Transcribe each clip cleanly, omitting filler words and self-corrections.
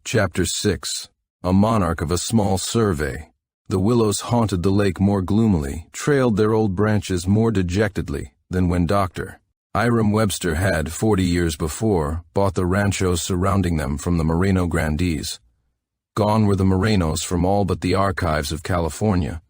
Chapter 6. A monarch of a small survey. The willows haunted the lake more gloomily, trailed their old branches more dejectedly than when Dr. Hiram Webster had, 40 years before, bought the ranchos surrounding them from the Moreno grandees. Gone were the Morenos from all but the archives of California.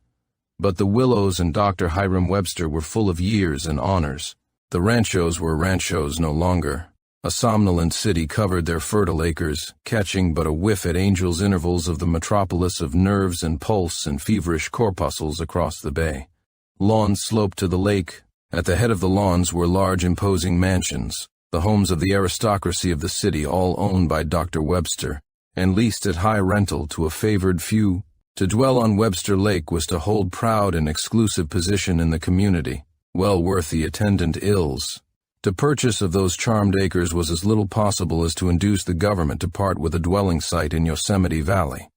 But the willows and Dr. Hiram Webster were full of years and honors. The ranchos were ranchos no longer. A somnolent city covered their fertile acres, catching but a whiff at angels' intervals of the metropolis of nerves and pulse and feverish corpuscles across the bay. Lawns sloped to the lake. At the head of the lawns were large imposing mansions, the homes of the aristocracy of the city, all owned by Dr. Webster, and leased at high rental to a favored few. To dwell on Webster Lake was to hold proud and exclusive position in the community, well worth the attendant ills. To purchase of those charmed acres was as little possible as to induce the government to part with a dwelling site in Yosemite Valley.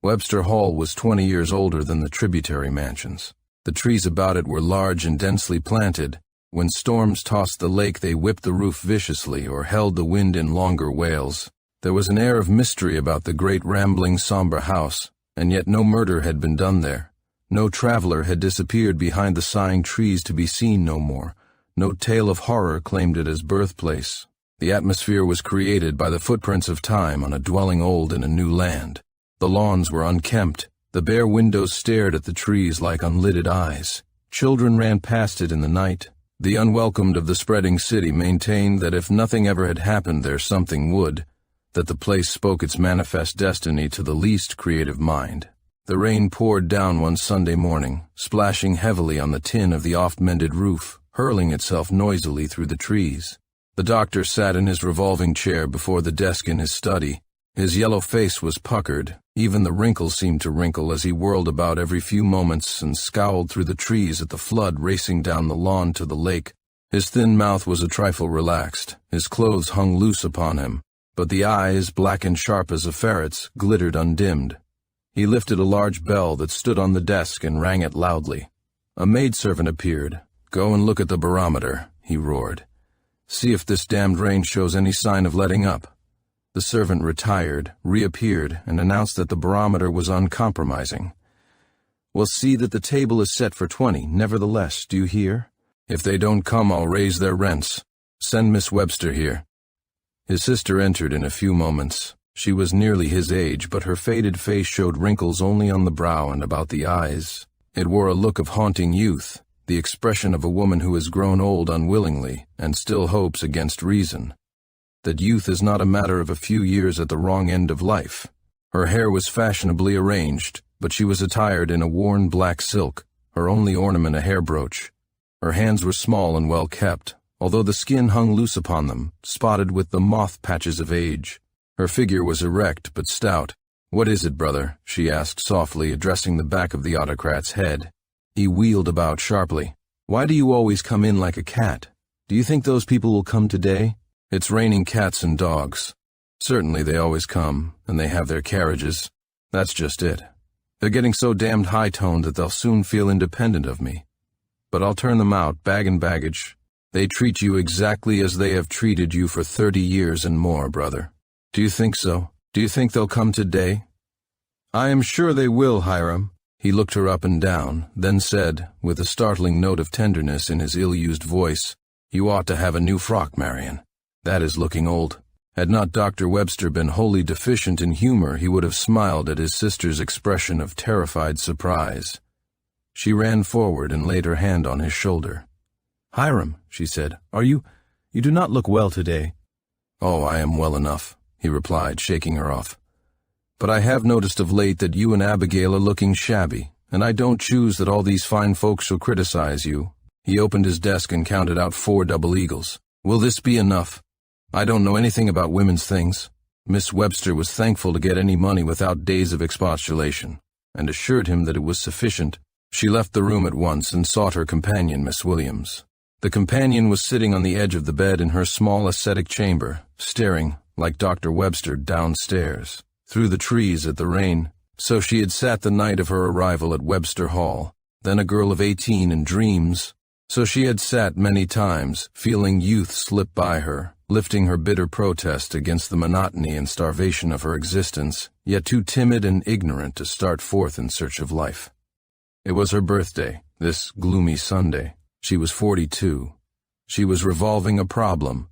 Webster Hall was 20 years older than the tributary mansions. The trees about it were large and densely planted. When storms tossed the lake, they whipped the roof viciously or held the wind in longer wails. There was an air of mystery about the great rambling somber house, and yet no murder had been done there. No traveler had disappeared behind the sighing trees to be seen no more. No tale of horror claimed it as birthplace. The atmosphere was created by the footprints of time on a dwelling old in a new land. The lawns were unkempt. The bare windows stared at the trees like unlidded eyes. Children ran past it in the night. The unwelcomed of the spreading city maintained that if nothing ever had happened there, something would, that the place spoke its manifest destiny to the least creative mind. The rain poured down one Sunday morning, splashing heavily on the tin of the oft-mended roof, hurling itself noisily through the trees. The doctor sat in his revolving chair before the desk in his study. His yellow face was puckered. Even the wrinkles seemed to wrinkle as he whirled about every few moments and scowled through the trees at the flood racing down the lawn to the lake. His thin mouth was a trifle relaxed. His clothes hung loose upon him, but the eyes, black and sharp as a ferret's, glittered undimmed. He lifted a large bell that stood on the desk and rang it loudly. A maidservant appeared. "Go and look at the barometer," he roared. "See if this damned rain shows any sign of letting up." The servant retired, reappeared, and announced that the barometer was uncompromising. "Well, see that the table is set for 20, nevertheless, do you hear? If they don't come, I'll raise their rents. Send Miss Webster here." His sister entered in a few moments. She was nearly his age, but her faded face showed wrinkles only on the brow and about the eyes. It wore a look of haunting youth, the expression of a woman who has grown old unwillingly and still hopes against reason. That youth is not a matter of a few years at the wrong end of life. Her hair was fashionably arranged, but she was attired in a worn black silk, her only ornament a hair brooch. Her hands were small and well kept, although the skin hung loose upon them, spotted with the moth patches of age. Her figure was erect but stout. "What is it, brother?" she asked softly, addressing the back of the autocrat's head. He wheeled about sharply. "Why do you always come in like a cat? Do you think those people will come today? It's raining cats and dogs. Certainly they always come, and they have their carriages. That's just it. They're getting so damned high-toned that they'll soon feel independent of me. But I'll turn them out, bag and baggage. They treat you exactly as they have treated you for 30 years and more, brother. Do you think so? Do you think they'll come today?" "I am sure they will, Hiram." He looked her up and down, then said, with a startling note of tenderness in his ill-used voice, "You ought to have a new frock, Marion. That is looking old." Had not Dr. Webster been wholly deficient in humor, he would have smiled at his sister's expression of terrified surprise. She ran forward and laid her hand on his shoulder. "Hiram," she said, you do not look well today." "Oh, I am well enough," he replied, shaking her off. "But I have noticed of late that you and Abigail are looking shabby, and I don't choose that all these fine folks shall criticize you." He opened his desk and counted out 4 double eagles. "Will this be enough? I don't know anything about women's things." Miss Webster was thankful to get any money without days of expostulation, and assured him that it was sufficient. She left the room at once and sought her companion, Miss Williams. The companion was sitting on the edge of the bed in her small ascetic chamber, staring, like Dr. Webster, downstairs, through the trees at the rain. So she had sat the night of her arrival at Webster Hall, then a girl of 18 in dreams. So she had sat many times, feeling youth slip by her, lifting her bitter protest against the monotony and starvation of her existence, yet too timid and ignorant to start forth in search of life. It was her birthday, this gloomy Sunday. She was 42. She was revolving a problem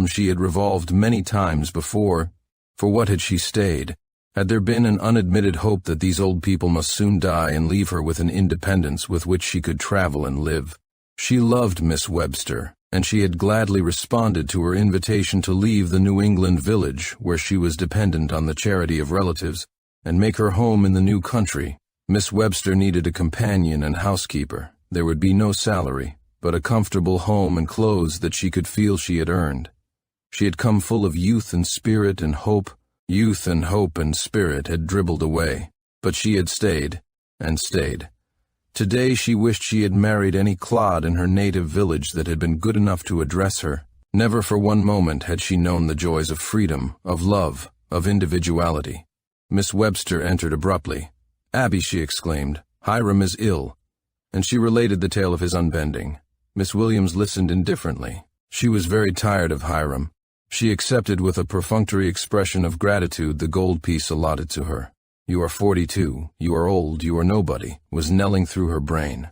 she had revolved many times before. For what had she stayed? Had there been an unadmitted hope that these old people must soon die and leave her with an independence with which she could travel and live? She loved Miss Webster, and she had gladly responded to her invitation to leave the New England village, where she was dependent on the charity of relatives, and make her home in the new country. Miss Webster needed a companion and housekeeper. There would be no salary, but a comfortable home and clothes that she could feel she had earned. She had come full of youth and spirit and hope. Youth and hope and spirit had dribbled away, but she had stayed, and stayed. Today she wished she had married any clod in her native village that had been good enough to address her. Never for one moment had she known the joys of freedom, of love, of individuality. Miss Webster entered abruptly. "Abby," she exclaimed, "Hiram is ill." And she related the tale of his unbending. Miss Williams listened indifferently. She was very tired of Hiram. She accepted with a perfunctory expression of gratitude the gold piece allotted to her. "You are 42, you are old, you are nobody," was knelling through her brain.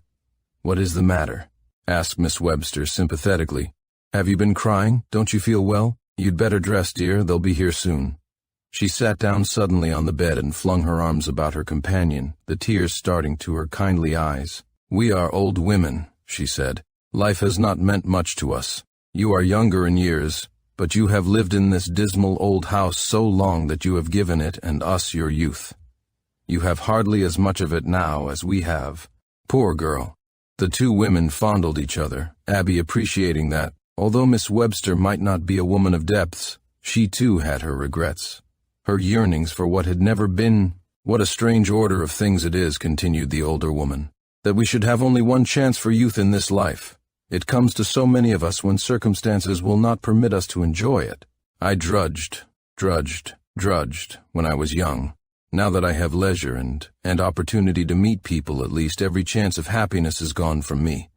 "What is the matter?" asked Miss Webster sympathetically. "Have you been crying? Don't you feel well? You'd better dress, dear, they'll be here soon." She sat down suddenly on the bed and flung her arms about her companion, the tears starting to her kindly eyes. "We are old women," she said. "Life has not meant much to us. You are younger in years, but you have lived in this dismal old house so long that you have given it and us your youth. You have hardly as much of it now as we have. Poor girl." The two women fondled each other, Abby appreciating that, although Miss Webster might not be a woman of depths, she too had her regrets. Her yearnings for what had never been. "What a strange order of things it is," continued the older woman, "that we should have only one chance for youth in this life. It comes to so many of us when circumstances will not permit us to enjoy it. I drudged when I was young. Now that I have leisure and opportunity to meet people, at least every chance of happiness is gone from me.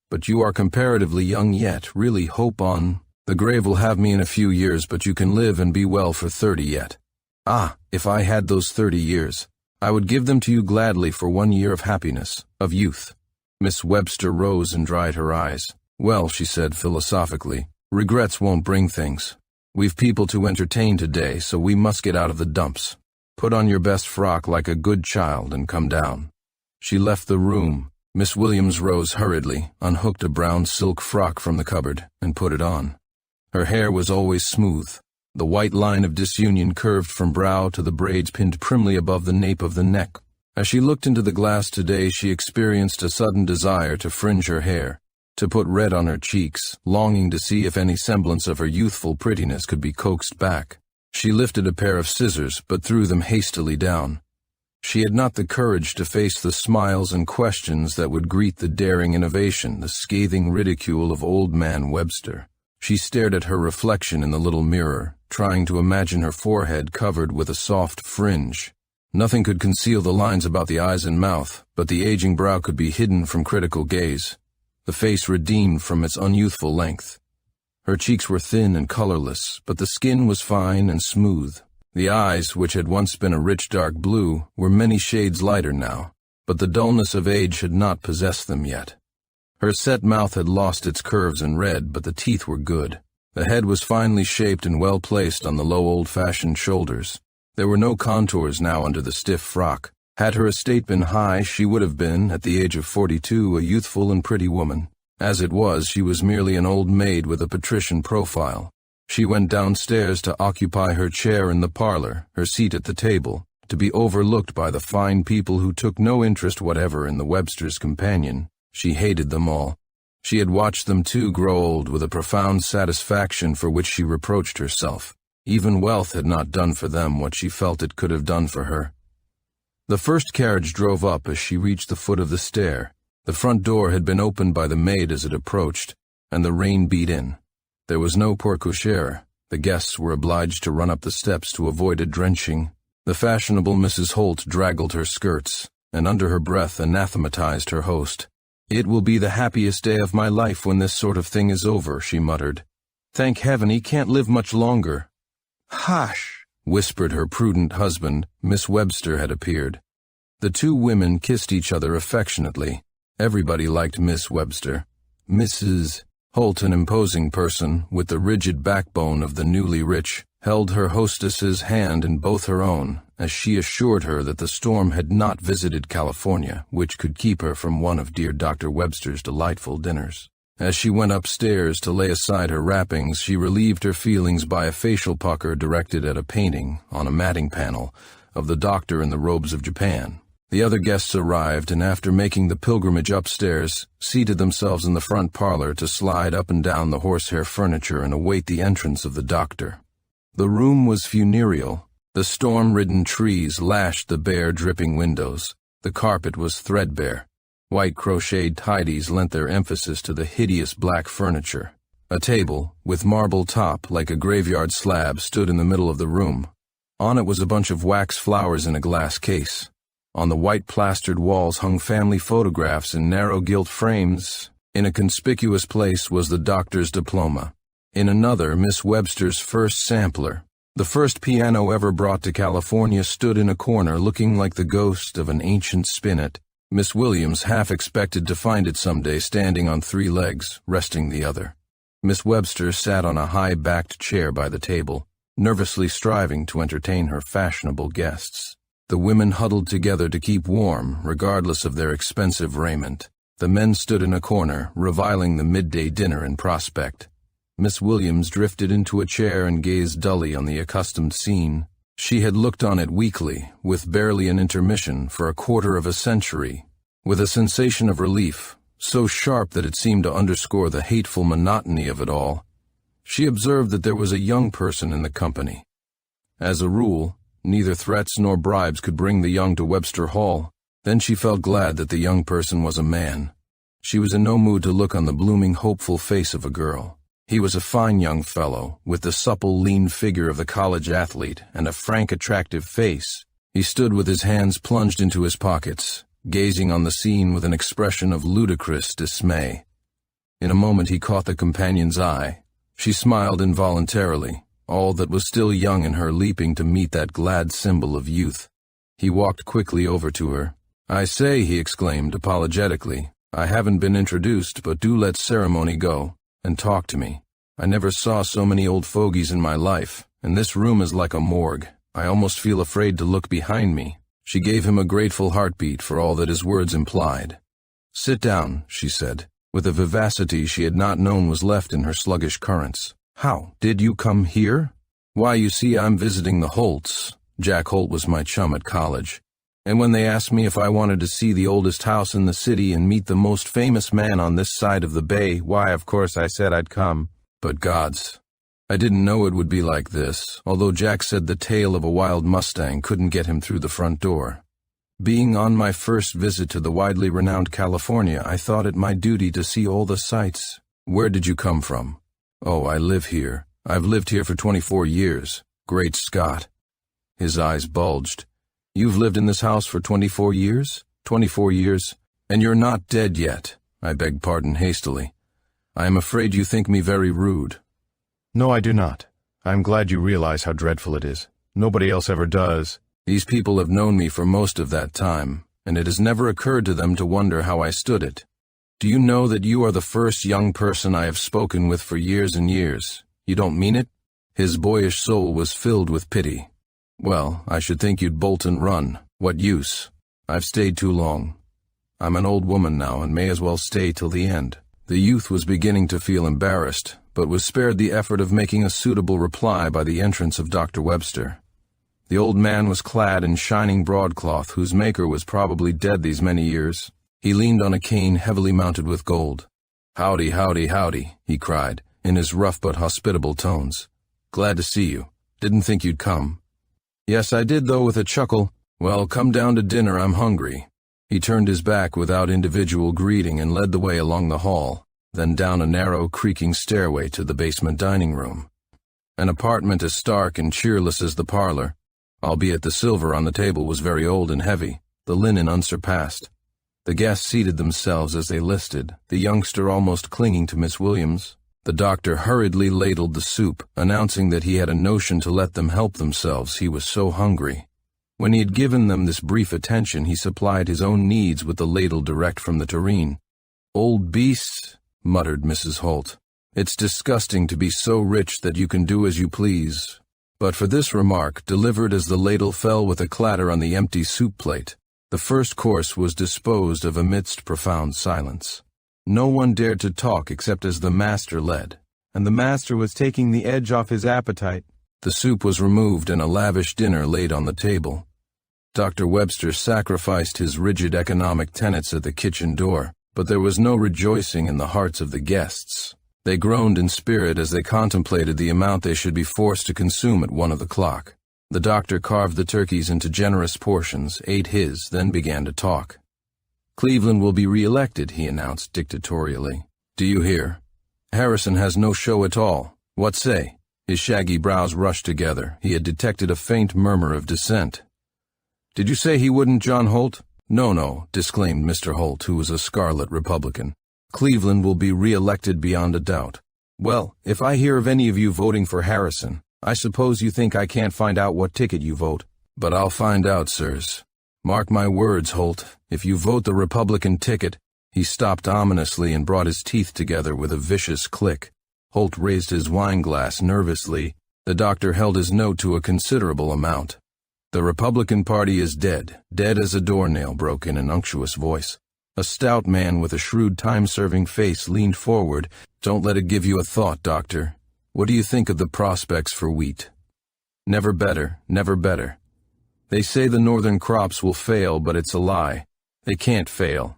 But you are comparatively young yet, really hope on. The grave will have me in a few years, but you can live and be well for 30 yet. Ah, if I had those 30 years, I would give them to you gladly for 1 year of happiness, of youth." Miss Webster rose and dried her eyes. "Well," she said philosophically, "regrets won't bring things. We've people to entertain today, so we must get out of the dumps. Put on your best frock like a good child and come down." She left the room. Miss Williams rose hurriedly, unhooked a brown silk frock from the cupboard, and put it on. Her hair was always smooth. The white line of disunion curved from brow to the braids pinned primly above the nape of the neck. As she looked into the glass today, she experienced a sudden desire to fringe her hair, to put red on her cheeks, longing to see if any semblance of her youthful prettiness could be coaxed back. She lifted a pair of scissors, but threw them hastily down. She had not the courage to face the smiles and questions that would greet the daring innovation, the scathing ridicule of old man Webster. She stared at her reflection in the little mirror, trying to imagine her forehead covered with a soft fringe. Nothing could conceal the lines about the eyes and mouth, but the aging brow could be hidden from critical gaze, the face redeemed from its unyouthful length. Her cheeks were thin and colorless, but the skin was fine and smooth. The eyes, which had once been a rich dark blue, were many shades lighter now, but the dullness of age had not possessed them yet. Her set mouth had lost its curves and red, but the teeth were good. The head was finely shaped and well placed on the low old-fashioned shoulders. There were no contours now under the stiff frock. Had her estate been high, she would have been, at the age of 42, a youthful and pretty woman. As it was, she was merely an old maid with a patrician profile. She went downstairs to occupy her chair in the parlor, her seat at the table, to be overlooked by the fine people who took no interest whatever in the Webster's companion. She hated them all. She had watched them too grow old with a profound satisfaction for which she reproached herself. Even wealth had not done for them what she felt it could have done for her. The first carriage drove up as she reached the foot of the stair. The front door had been opened by the maid as it approached, and the rain beat in. There was no porte-cochere. The guests were obliged to run up the steps to avoid a drenching. The fashionable Mrs. Holt draggled her skirts, and under her breath anathematized her host. "It will be the happiest day of my life when this sort of thing is over," she muttered. Thank heaven he can't live much longer." "Hush," whispered her prudent husband. Miss Webster had appeared. The two women kissed each other affectionately. Everybody liked Miss Webster. Mrs. Holt, an imposing person with the rigid backbone of the newly rich, held her hostess's hand in both her own as she assured her that the storm had not visited California, which could keep her from one of dear Dr. Webster's delightful dinners. As she went upstairs to lay aside her wrappings, she relieved her feelings by a facial pucker directed at a painting on a matting panel of the doctor in the robes of Japan. The other guests arrived, and after making the pilgrimage upstairs, seated themselves in the front parlor to slide up and down the horsehair furniture and await the entrance of the doctor. The room was funereal. The storm-ridden trees lashed the bare, dripping windows. The carpet was threadbare. White crocheted tidies lent their emphasis to the hideous black furniture. A table, with marble top like a graveyard slab, stood in the middle of the room. On it was a bunch of wax flowers in a glass case. On the white plastered walls hung family photographs in narrow gilt frames. In a conspicuous place was the doctor's diploma. In another, Miss Webster's first sampler. The first piano ever brought to California stood in a corner looking like the ghost of an ancient spinet. Miss Williams half expected to find it someday standing on 3 legs, resting the other. Miss Webster sat on a high-backed chair by the table, nervously striving to entertain her fashionable guests. The women huddled together to keep warm, regardless of their expensive raiment. The men stood in a corner, reviling the midday dinner in prospect. Miss Williams drifted into a chair and gazed dully on the accustomed scene. She had looked on it weekly, with barely an intermission, for a quarter of a century, with a sensation of relief, so sharp that it seemed to underscore the hateful monotony of it all. She observed that there was a young person in the company. As a rule, neither threats nor bribes could bring the young to Webster Hall. Then she felt glad that the young person was a man. She was in no mood to look on the blooming, hopeful face of a girl. He was a fine young fellow, with the supple, lean figure of the college athlete and a frank, attractive face. He stood with his hands plunged into his pockets, gazing on the scene with an expression of ludicrous dismay. In a moment he caught the companion's eye. She smiled involuntarily, all that was still young in her leaping to meet that glad symbol of youth. He walked quickly over to her. "I say," he exclaimed apologetically, "I haven't been introduced, but do let ceremony go, and talk to me. I never saw so many old fogies in my life, and this room is like a morgue. I almost feel afraid to look behind me." She gave him a grateful heartbeat for all that his words implied. "Sit down," she said, with a vivacity she had not known was left in her sluggish currents. "How did you come here?" "Why, you see, I'm visiting the Holts. Jack Holt was my chum at college. And when they asked me if I wanted to see the oldest house in the city and meet the most famous man on this side of the bay, why, of course, I said I'd come. But gods, I didn't know it would be like this, although Jack said the tail of a wild Mustang couldn't get him through the front door. Being on my first visit to the widely renowned California, I thought it my duty to see all the sights." "Where did you come from?" "Oh, I live here. I've lived here for 24 years. Great Scott." His eyes bulged. "You've lived in this house for 24 years? 24 years? And you're not dead yet?" I begged pardon hastily. "I am afraid you think me very rude." "No, I do not. I am glad you realize how dreadful it is. Nobody else ever does." "These people have known me for most of that time, and it has never occurred to them to wonder how I stood it. Do you know that you are the first young person I have spoken with for years and years? You don't mean it?" His boyish soul was filled with pity. "Well, I should think you'd bolt and run. What use? I've stayed too long. I'm an old woman now and may as well stay till the end." The youth was beginning to feel embarrassed, but was spared the effort of making a suitable reply by the entrance of Dr. Webster. The old man was clad in shining broadcloth whose maker was probably dead these many years. He leaned on a cane heavily mounted with gold. "Howdy, howdy, howdy," he cried, in his rough but hospitable tones. "Glad to see you. Didn't think you'd come." "Yes, I did, though," with a chuckle. "Well, come down to dinner, I'm hungry." He turned his back without individual greeting and led the way along the hall, then down a narrow, creaking stairway to the basement dining room. An apartment as stark and cheerless as the parlor, albeit the silver on the table was very old and heavy, the linen unsurpassed. The guests seated themselves as they listed, the youngster almost clinging to Miss Williams. The doctor hurriedly ladled the soup, announcing that he had a notion to let them help themselves, he was so hungry. When he had given them this brief attention, he supplied his own needs with the ladle direct from the tureen. "Old beasts," muttered Mrs. Holt. "It's disgusting to be so rich that you can do as you please." But for this remark, delivered as the ladle fell with a clatter on the empty soup plate, the first course was disposed of amidst profound silence. No one dared to talk except as the master led, and the master was taking the edge off his appetite. The soup was removed and a lavish dinner laid on the table. Dr. Webster sacrificed his rigid economic tenets at the kitchen door, but there was no rejoicing in the hearts of the guests. They groaned in spirit as they contemplated the amount they should be forced to consume at 1 o'clock. The doctor carved the turkeys into generous portions, ate his, then began to talk. "Cleveland will be re-elected," he announced dictatorially. "Do you hear? Harrison has no show at all. What say?" His shaggy brows rushed together. He had detected a faint murmur of dissent. "Did you say he wouldn't, John Holt?" No, disclaimed Mr. Holt, who was a scarlet Republican. "Cleveland will be re-elected beyond a doubt." "Well, if I hear of any of you voting for Harrison, I suppose you think I can't find out what ticket you vote. But I'll find out, sirs. Mark my words, Holt, if you vote the Republican ticket—" He stopped ominously and brought his teeth together with a vicious click. Holt raised his wine glass nervously. The doctor held his note to a considerable amount. "The Republican Party is dead, dead as a doornail," broke in an unctuous voice. A stout man with a shrewd time-serving face leaned forward. "Don't let it give you a thought, Doctor. What do you think of the prospects for wheat?" "Never better, never better. They say the northern crops will fail, but it's a lie. They can't fail.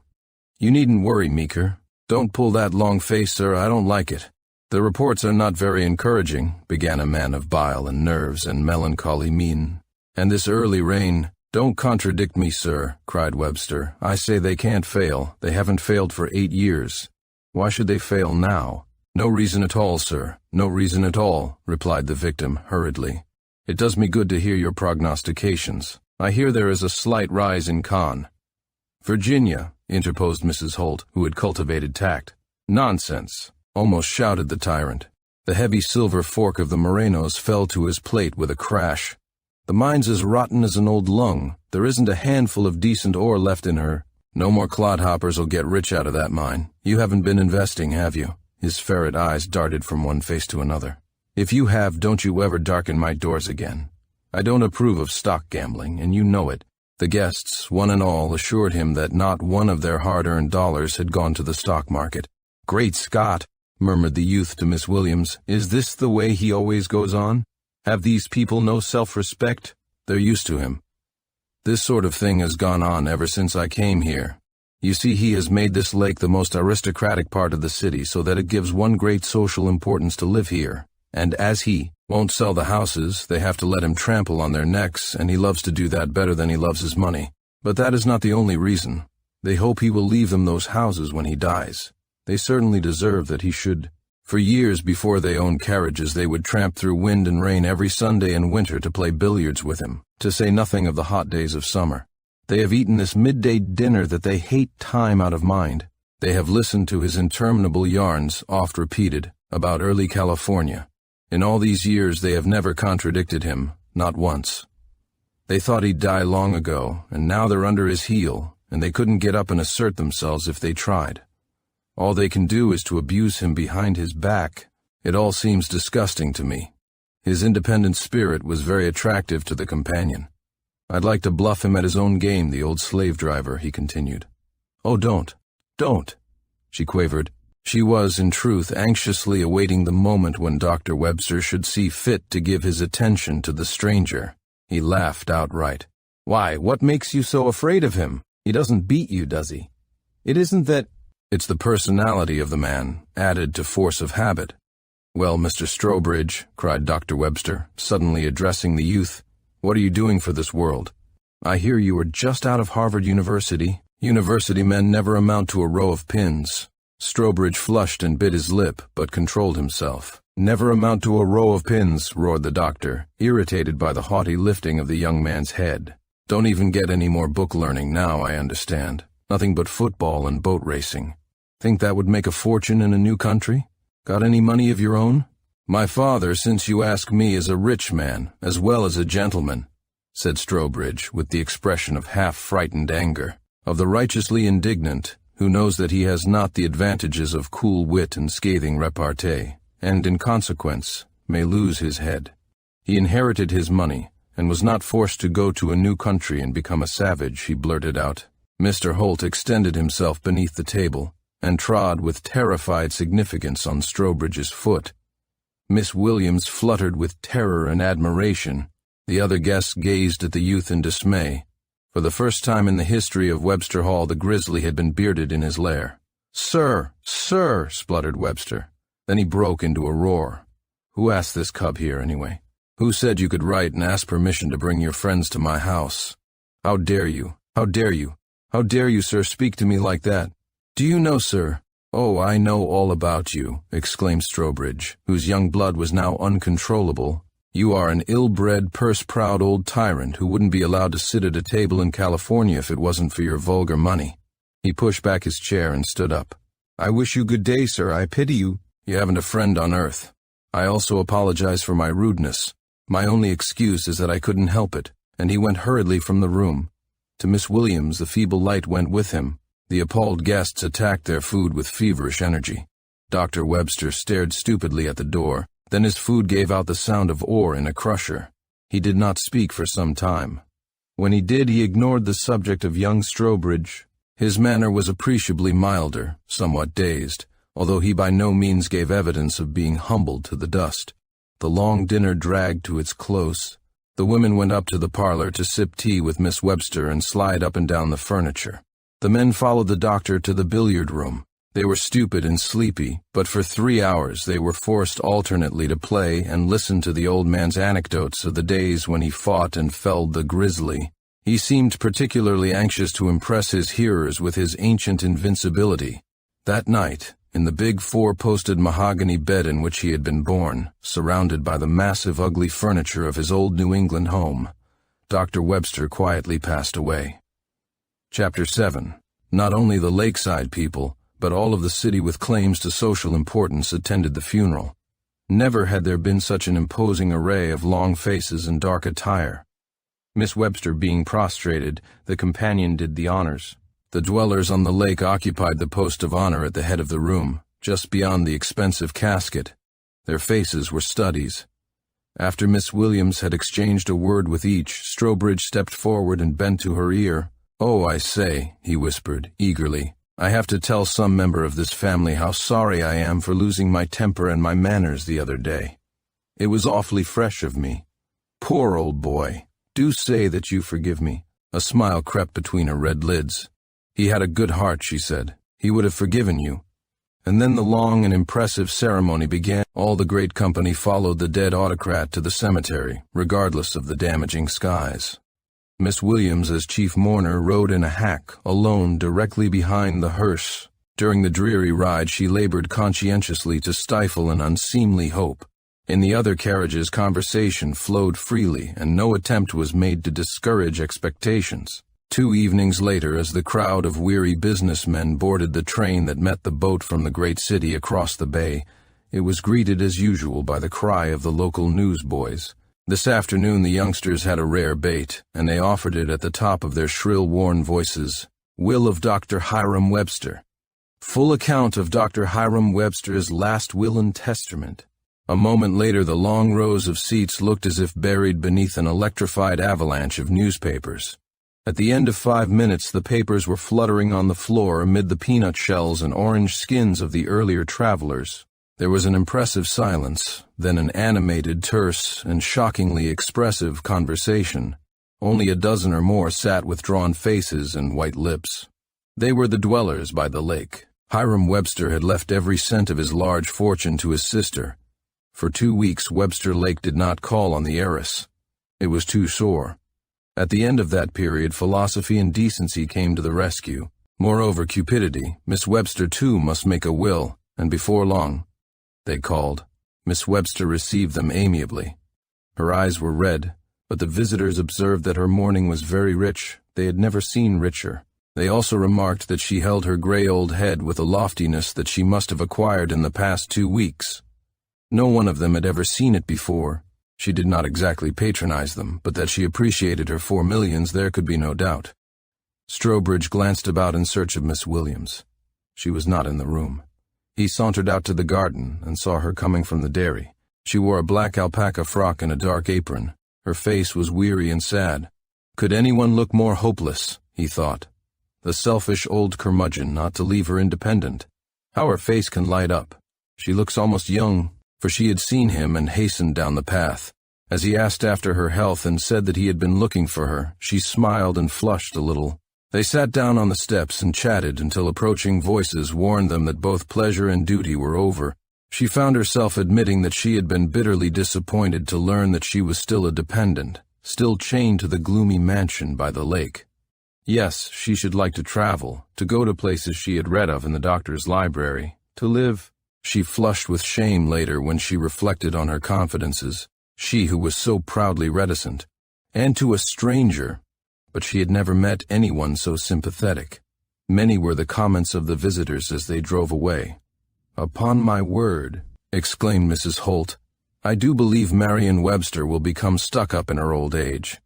You needn't worry, Meeker. Don't pull that long face, sir, I don't like it." "The reports are not very encouraging," began a man of bile and nerves and melancholy mien. "And this early rain—" "Don't contradict me, sir," cried Webster. "I say they can't fail. They haven't failed for 8 years. Why should they fail now?" "No reason at all, sir. No reason at all," replied the victim hurriedly. "It does me good to hear your prognostications. I hear there is a slight rise in con." "Virginia," interposed Mrs. Holt, who had cultivated tact. "Nonsense," almost shouted the tyrant. The heavy silver fork of the Morenos fell to his plate with a crash. "The mine's as rotten as an old lung. There isn't a handful of decent ore left in her. No more clodhoppers'll get rich out of that mine. You haven't been investing, have you?" His ferret eyes darted from one face to another. "If you have, don't you ever darken my doors again. I don't approve of stock gambling, and you know it." The guests, one and all, assured him that not one of their hard-earned dollars had gone to the stock market. "Great Scott," murmured the youth to Miss Williams, "is this the way he always goes on? Have these people no self-respect? They're used to him. This sort of thing has gone on ever since I came here. You see, he has made this lake the most aristocratic part of the city so that it gives one great social importance to live here. And as he won't sell the houses, they have to let him trample on their necks, and he loves to do that better than he loves his money. But that is not the only reason. They hope he will leave them those houses when he dies. They certainly deserve that he should. For years before they owned carriages, they would tramp through wind and rain every Sunday and winter to play billiards with him, to say nothing of the hot days of summer. They have eaten this midday dinner that they hate time out of mind. They have listened to his interminable yarns, oft repeated, about early California. In all these years they have never contradicted him, not once. They thought he'd die long ago, and now they're under his heel, and they couldn't get up and assert themselves if they tried. All they can do is to abuse him behind his back. It all seems disgusting to me. His independent spirit was very attractive to the companion. I'd like to bluff him at his own game, the old slave driver," he continued. "Oh, don't, she quavered. She was, in truth, anxiously awaiting the moment when Dr. Webster should see fit to give his attention to the stranger. He laughed outright. "Why, what makes you so afraid of him? He doesn't beat you, does he? It isn't that—" "It's the personality of the man, added to force of habit." "Well, Mr. Strobridge," cried Dr. Webster, suddenly addressing the youth, "what are you doing for this world? I hear you are just out of Harvard University. University men never amount to a row of pins." Strobridge flushed and bit his lip, but controlled himself. "Never amount to a row of pins," roared the doctor, irritated by the haughty lifting of the young man's head. "Don't even get any more book learning now, I understand. Nothing but football and boat racing. Think that would make a fortune in a new country? Got any money of your own?" "My father, since you ask me, is a rich man, as well as a gentleman," said Strobridge, with the expression of half-frightened anger, of the righteously indignant, who knows that he has not the advantages of cool wit and scathing repartee, and, in consequence, may lose his head. He inherited his money, and was not forced to go to a new country and become a savage, he blurted out. Mr. Holt extended himself beneath the table, and trod with terrified significance on Strobridge's foot. Miss Williams fluttered with terror and admiration. The other guests gazed at the youth in dismay. For the first time in the history of Webster Hall, the grizzly had been bearded in his lair. "Sir, sir," spluttered Webster. Then he broke into a roar. "Who asked this cub here, anyway? Who said you could write and ask permission to bring your friends to my house? How dare you? How dare you? How dare you, sir, speak to me like that? Do you know, sir—" "Oh, I know all about you," exclaimed Strobridge, whose young blood was now uncontrollable. "You are an ill-bred, purse-proud old tyrant who wouldn't be allowed to sit at a table in California if it wasn't for your vulgar money." He pushed back his chair and stood up. "I wish you good day, sir. I pity you. You haven't a friend on earth. I also apologize for my rudeness. My only excuse is that I couldn't help it," and he went hurriedly from the room. To Miss Williams, the feeble light went with him. The appalled guests attacked their food with feverish energy. Dr. Webster stared stupidly at the door. Then his food gave out the sound of ore in a crusher. He did not speak for some time. When he did, he ignored the subject of young Strobridge. His manner was appreciably milder, somewhat dazed, although he by no means gave evidence of being humbled to the dust. The long dinner dragged to its close. The women went up to the parlor to sip tea with Miss Webster and slide up and down the furniture. The men followed the doctor to the billiard room. They were stupid and sleepy, but for 3 hours they were forced alternately to play and listen to the old man's anecdotes of the days when he fought and felled the grizzly. He seemed particularly anxious to impress his hearers with his ancient invincibility. That night, in the big 4-posted mahogany bed in which he had been born, surrounded by the massive ugly furniture of his old New England home, Dr. Webster quietly passed away. Chapter 7. Not only the lakeside people, but all of the city with claims to social importance attended the funeral. Never had there been such an imposing array of long faces and dark attire. Miss Webster being prostrated, the companion did the honors. The dwellers on the lake occupied the post of honor at the head of the room, just beyond the expensive casket. Their faces were studies. After Miss Williams had exchanged a word with each, Strobridge stepped forward and bent to her ear. "Oh, I say," he whispered, eagerly, "I have to tell some member of this family how sorry I am for losing my temper and my manners the other day. It was awfully fresh of me. Poor old boy. Do say that you forgive me." A smile crept between her red lids. "He had a good heart," she said. "He would have forgiven you." And then the long and impressive ceremony began. All the great company followed the dead autocrat to the cemetery, regardless of the damaging skies. Miss Williams, as chief mourner, rode in a hack, alone, directly behind the hearse. During the dreary ride, she labored conscientiously to stifle an unseemly hope. In the other carriages, conversation flowed freely, and no attempt was made to discourage expectations. 2 evenings later, as the crowd of weary businessmen boarded the train that met the boat from the great city across the bay, it was greeted as usual by the cry of the local newsboys. This afternoon the youngsters had a rare bait, and they offered it at the top of their shrill, worn voices. Will of Dr. Hiram Webster. Full account of Dr. Hiram Webster's last will and testament. A moment later the long rows of seats looked as if buried beneath an electrified avalanche of newspapers. At the end of 5 minutes the papers were fluttering on the floor amid the peanut shells and orange skins of the earlier travelers. There was an impressive silence, then an animated, terse, and shockingly expressive conversation. Only a dozen or more sat with drawn faces and white lips. They were the dwellers by the lake. Hiram Webster had left every cent of his large fortune to his sister. For 2 weeks Webster Lake did not call on the heiress. It was too sore. At the end of that period, philosophy and decency came to the rescue. Moreover, cupidity. Miss Webster, too, must make a will, and before long. They called. Miss Webster received them amiably. Her eyes were red, but the visitors observed that her mourning was very rich. They had never seen richer. They also remarked that she held her gray old head with a loftiness that she must have acquired in the past 2 weeks. No one of them had ever seen it before. She did not exactly patronize them, but that she appreciated her 4 millions there could be no doubt. Strobridge glanced about in search of Miss Williams. She was not in the room. He sauntered out to the garden and saw her coming from the dairy. She wore a black alpaca frock and a dark apron. Her face was weary and sad. Could anyone look more hopeless, he thought. The selfish old curmudgeon not to leave her independent. How her face can light up. She looks almost young, for she had seen him and hastened down the path. As he asked after her health and said that he had been looking for her, she smiled and flushed a little. They sat down on the steps and chatted until approaching voices warned them that both pleasure and duty were over. She found herself admitting that she had been bitterly disappointed to learn that she was still a dependent, still chained to the gloomy mansion by the lake. Yes, she should like to travel, to go to places she had read of in the doctor's library, to live. She flushed with shame later when she reflected on her confidences, she who was so proudly reticent, and to a stranger, but she had never met anyone so sympathetic. Many were the comments of the visitors as they drove away. "Upon my word," exclaimed Mrs. Holt, "I do believe Marion Webster will become stuck-up in her old age."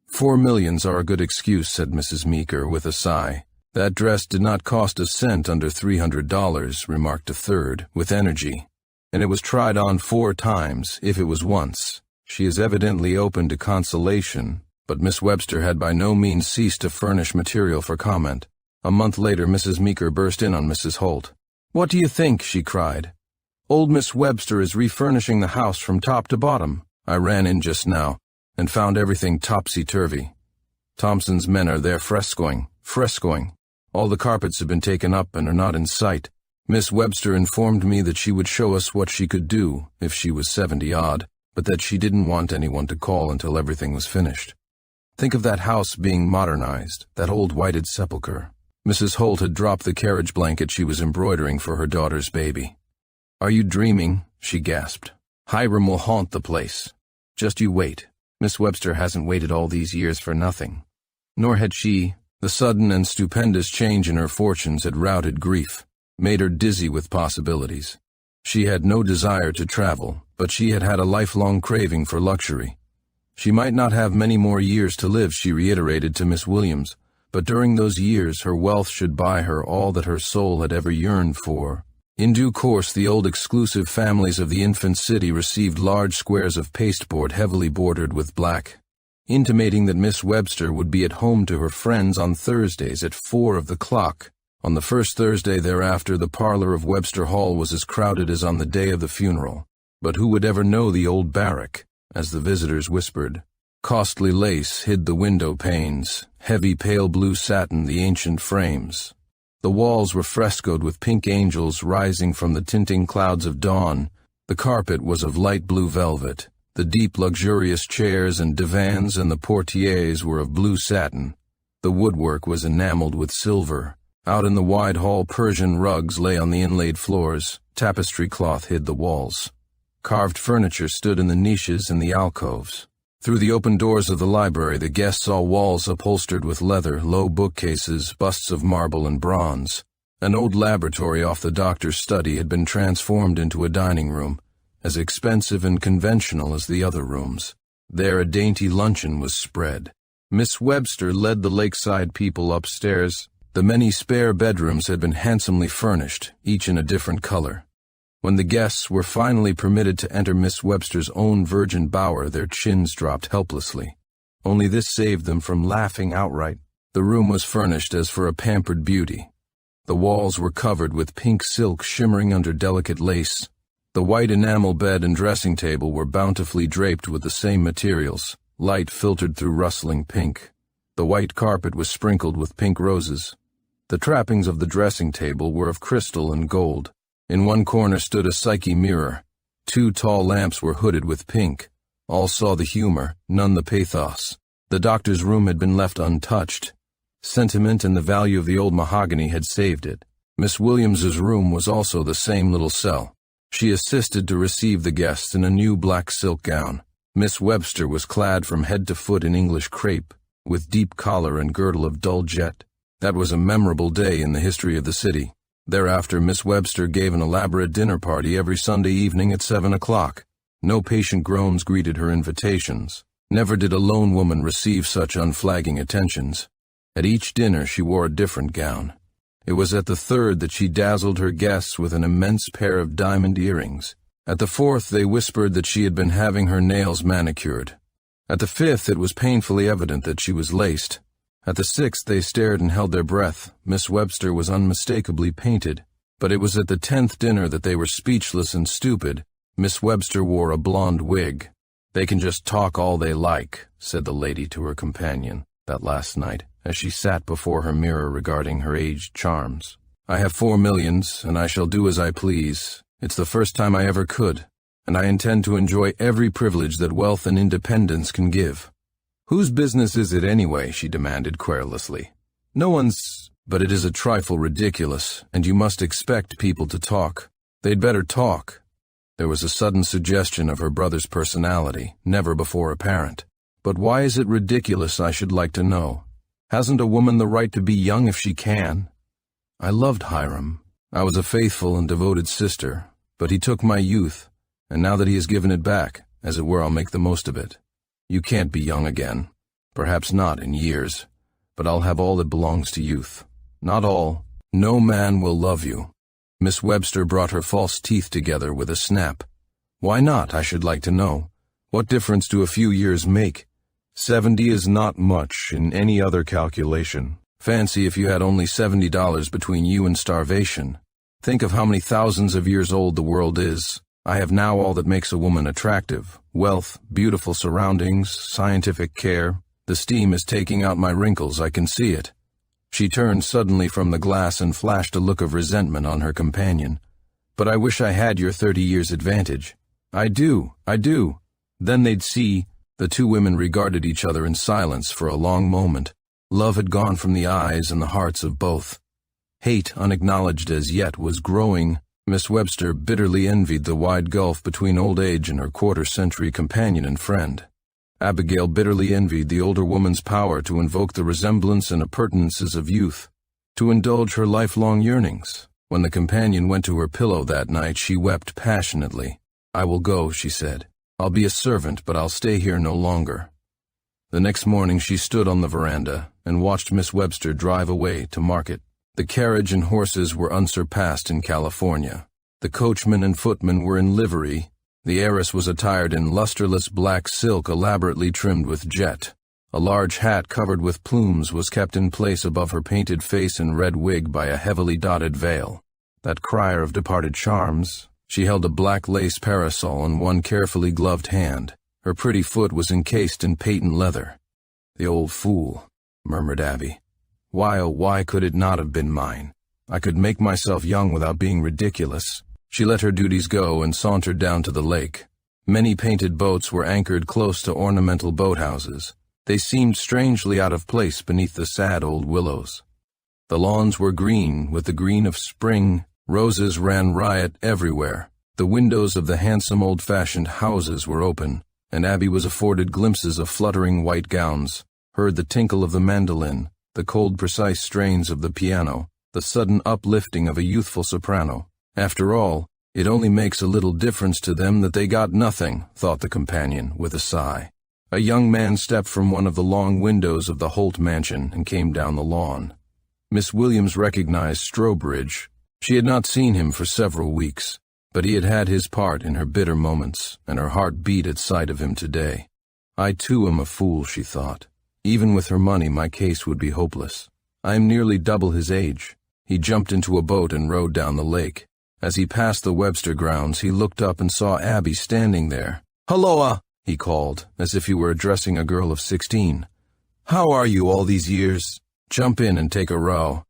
4 millions are a good excuse, said Mrs. Meeker with a sigh. That dress did not cost a cent under $300, remarked a third, with energy. And it was tried on 4 times, if it was once. She is evidently open to consolation, but Miss Webster had by no means ceased to furnish material for comment. A month later, Mrs. Meeker burst in on Mrs. Holt. "What do you think?" she cried. "Old Miss Webster is refurnishing the house from top to bottom. I ran in just now and found everything topsy-turvy. Thompson's men are there frescoing. All the carpets have been taken up and are not in sight. Miss Webster informed me that she would show us what she could do if she was 70-odd, but that she didn't want anyone to call until everything was finished. Think of that house being modernized, that old whited sepulchre." Mrs. Holt had dropped the carriage blanket she was embroidering for her daughter's baby. "Are you dreaming?" she gasped. "Hiram will haunt the place. Just you wait. Miss Webster hasn't waited all these years for nothing." Nor had she. The sudden and stupendous change in her fortunes had routed grief, made her dizzy with possibilities. She had no desire to travel, but she had had a lifelong craving for luxury. She might not have many more years to live, she reiterated to Miss Williams, but during those years her wealth should buy her all that her soul had ever yearned for. In due course, the old exclusive families of the infant city received large squares of pasteboard heavily bordered with black, intimating that Miss Webster would be at home to her friends on Thursdays at 4 of the clock. On the first Thursday thereafter, the parlor of Webster Hall was as crowded as on the day of the funeral. But who would ever know the old barrack, as the visitors whispered? Costly lace hid the window panes, heavy pale blue satin the ancient frames. The walls were frescoed with pink angels rising from the tinting clouds of dawn. The carpet was of light blue velvet. The deep luxurious chairs and divans and the portieres were of blue satin. The woodwork was enameled with silver. Out in the wide hall, Persian rugs lay on the inlaid floors. Tapestry cloth hid the walls. Carved furniture stood in the niches and the alcoves. Through the open doors of the library, the guests saw walls upholstered with leather, low bookcases, busts of marble and bronze. An old laboratory off the doctor's study had been transformed into a dining room, as expensive and conventional as the other rooms. There a dainty luncheon was spread. Miss Webster led the lakeside people upstairs. The many spare bedrooms had been handsomely furnished, each in a different color. When the guests were finally permitted to enter Miss Webster's own virgin bower, their chins dropped helplessly. Only this saved them from laughing outright. The room was furnished as for a pampered beauty. The walls were covered with pink silk shimmering under delicate lace. The white enamel bed and dressing table were bountifully draped with the same materials. Light filtered through rustling pink. The white carpet was sprinkled with pink roses. The trappings of the dressing table were of crystal and gold. In one corner stood a Psyche mirror. 2 tall lamps were hooded with pink. All saw the humor, none the pathos. The doctor's room had been left untouched. Sentiment and the value of the old mahogany had saved it. Miss Williams's room was also the same little cell. She assisted to receive the guests in a new black silk gown. Miss Webster was clad from head to foot in English crepe, with deep collar and girdle of dull jet. That was a memorable day in the history of the city. Thereafter, Miss Webster gave an elaborate dinner party every Sunday evening at 7 o'clock. No patient groans greeted her invitations. Never did a lone woman receive such unflagging attentions. At each dinner she wore a different gown. It was at the third that she dazzled her guests with an immense pair of diamond earrings. At the fourth they whispered that she had been having her nails manicured. At the fifth it was painfully evident that she was laced. At the sixth they stared and held their breath. Miss Webster was unmistakably painted. But it was at the 10th dinner that they were speechless and stupid. Miss Webster wore a blonde wig. "They can just talk all they like," said the lady to her companion that last night, as she sat before her mirror regarding her aged charms. "I have 4 millions, and I shall do as I please. It's the first time I ever could, and I intend to enjoy every privilege that wealth and independence can give." "Whose business is it anyway?" she demanded querulously. "No one's, but it is a trifle ridiculous, and you must expect people to talk. They'd better talk." There was a sudden suggestion of her brother's personality, never before apparent. "But why is it ridiculous, I should like to know? Hasn't a woman the right to be young if she can?" "I loved Hiram. I was a faithful and devoted sister, but he took my youth, and now that he has given it back, as it were, I'll make the most of it. You can't be young again. Perhaps not in years, but I'll have all that belongs to youth. Not all. No man will love you." Miss Webster brought her false teeth together with a snap. "Why not, I should like to know? What difference do a few years make? 70 is not much in any other calculation. Fancy if you had only $70 between you and starvation. Think of how many thousands of years old the world is. I have now all that makes a woman attractive: wealth, beautiful surroundings, scientific care. The steam is taking out my wrinkles, I can see it." She turned suddenly from the glass and flashed a look of resentment on her companion. "But I wish I had your 30 years' advantage." I do. Then they'd see." The two women regarded each other in silence for a long moment. Love had gone from the eyes and the hearts of both. Hate, unacknowledged as yet, was growing. Miss Webster bitterly envied the wide gulf between old age and her quarter-century companion and friend. Abigail bitterly envied the older woman's power to invoke the resemblance and appurtenances of youth, to indulge her lifelong yearnings. When the companion went to her pillow that night, she wept passionately. "I will go," she said. "I'll be a servant, but I'll stay here no longer." The next morning she stood on the veranda and watched Miss Webster drive away to market. The carriage and horses were unsurpassed in California. The coachman and footman were in livery. The heiress was attired in lusterless black silk elaborately trimmed with jet. A large hat covered with plumes was kept in place above her painted face and red wig by a heavily dotted veil. That crier of departed charms, she held a black lace parasol in one carefully gloved hand. Her pretty foot was encased in patent leather. "The old fool," murmured Abby. "Why, oh why could it not have been mine? I could make myself young without being ridiculous." She let her duties go and sauntered down to the lake. Many painted boats were anchored close to ornamental boathouses. They seemed strangely out of place beneath the sad old willows. The lawns were green with the green of spring. Roses ran riot everywhere. The windows of the handsome old-fashioned houses were open, and Abby was afforded glimpses of fluttering white gowns, heard the tinkle of the mandolin, the cold precise strains of the piano, the sudden uplifting of a youthful soprano. After all, it only makes a little difference to them that they got nothing, thought the companion, with a sigh. A young man stepped from one of the long windows of the Holt mansion and came down the lawn. Miss Williams recognized Strobridge. She had not seen him for several weeks, but he had had his part in her bitter moments, and her heart beat at sight of him today. "I too am a fool," she thought. "Even with her money my case would be hopeless. I am nearly double his age." He jumped into a boat and rowed down the lake. As he passed the Webster grounds, he looked up and saw Abby standing there. "Hulloa!" he called, as if he were addressing a girl of 16. "How are you all these years? Jump in and take a row."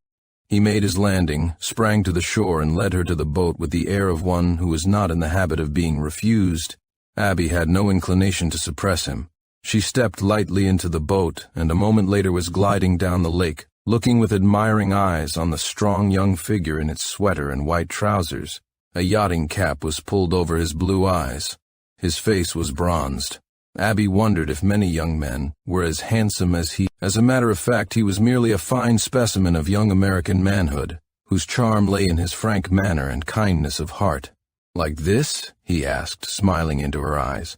He made his landing, sprang to the shore, and led her to the boat with the air of one who was not in the habit of being refused. Abby had no inclination to suppress him. She stepped lightly into the boat, and a moment later was gliding down the lake, looking with admiring eyes on the strong young figure in its sweater and white trousers. A yachting cap was pulled over his blue eyes. His face was bronzed. Abby wondered if many young men were as handsome as he. As a matter of fact, he was merely a fine specimen of young American manhood, whose charm lay in his frank manner and kindness of heart. "Like this?" he asked, smiling into her eyes.